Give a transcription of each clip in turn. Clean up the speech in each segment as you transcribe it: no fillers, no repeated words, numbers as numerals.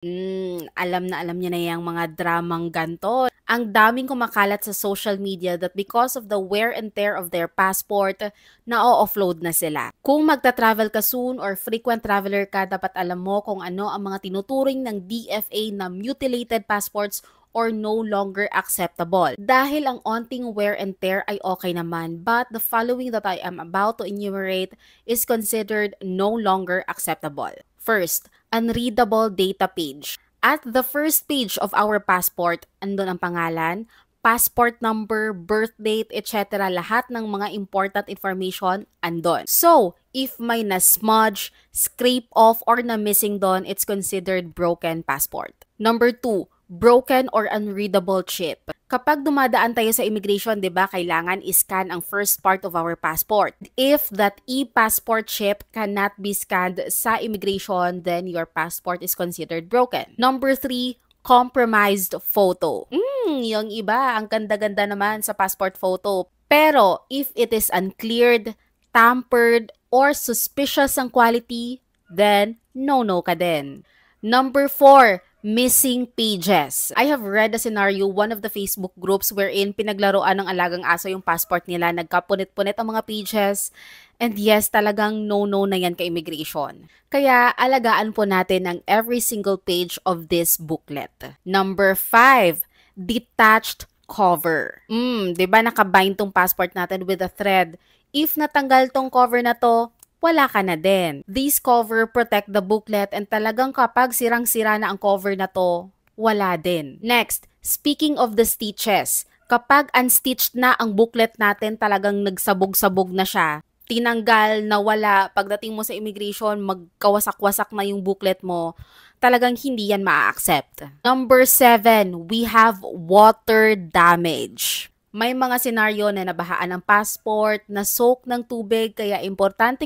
Alam na alam niyo na yang mga dramang ganto. Ang daming kumakalat sa social media that because of the wear and tear of their passport, na-offload na sila. Kung magta-travel ka soon or frequent traveler ka, dapat alam mo kung ano ang mga tinuturing ng DFA na mutilated passports or no longer acceptable. Dahil ang onting wear and tear ay okay naman, but the following that I am about to enumerate is considered no longer acceptable. First, unreadable data page. At the first page of our passport, andun ang pangalan, passport number, birth date, etc. Lahat ng mga important information andon. So, if may na-smudge, scrape off, or na-missing doon, it's considered broken passport. Number 2, broken or unreadable chip. Kapag dumadaan tayo sa immigration, 'di ba, kailangan i-scan ang first part of our passport. If that e-passport chip cannot be scanned sa immigration, then your passport is considered broken. Number 3, compromised photo. Yung iba, ang ganda-ganda naman sa passport photo. Pero if it is uncleared, tampered, or suspicious ang quality, then no ka din. Number 4, missing pages. I have read a scenario, one of the Facebook groups wherein pinaglaruan ng alagang aso yung passport nila, nagkapunit-punit ang mga pages, and yes, talagang no na yan ka-immigration. Kaya alagaan po natin ang every single page of this booklet. Number 5, detached cover. Diba nakabind tong passport natin with a thread? If natanggal tong cover na to, wala ka na din. These cover protect the booklet and talagang kapag sirang-sira na ang cover na to, wala din. Next, speaking of the stitches, kapag unstitched na ang booklet natin, talagang nagsabog-sabog na siya, tinanggal, nawala, pagdating mo sa immigration, magkawasak-wasak na yung booklet mo, talagang hindi yan maa-accept. Number 7, we have water damage. May mga senaryo na nabahaan ng passport, na soak ng tubig, kaya importante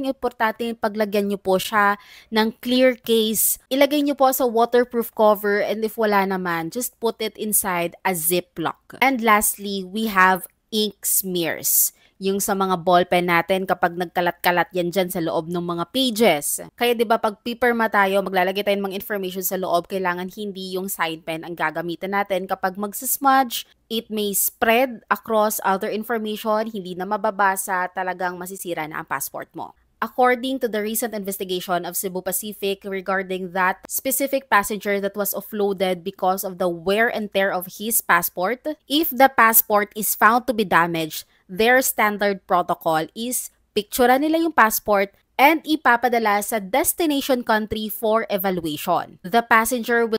paglagyan nyo po siya ng clear case. Ilagay nyo po sa waterproof cover, and if wala naman, just put it inside a ziplock. And lastly, we have ink smears. Yung sa mga ballpen natin kapag nagkalat-kalat yan dyan sa loob ng mga pages. Kaya 'di ba pag pipirma tayo, maglalagay tayo ng mga information sa loob, kailangan hindi yung side pen ang gagamitin natin. Kapag magsasmudge, it may spread across other information, hindi na mababasa, talagang masisira na ang passport mo. According to the recent investigation of Cebu Pacific regarding that specific passenger that was offloaded because of the wear and tear of his passport, if the passport is found to be damaged, their standard protocol is picturean nila yung passport and ipapadala sa destination country for evaluation. The passenger will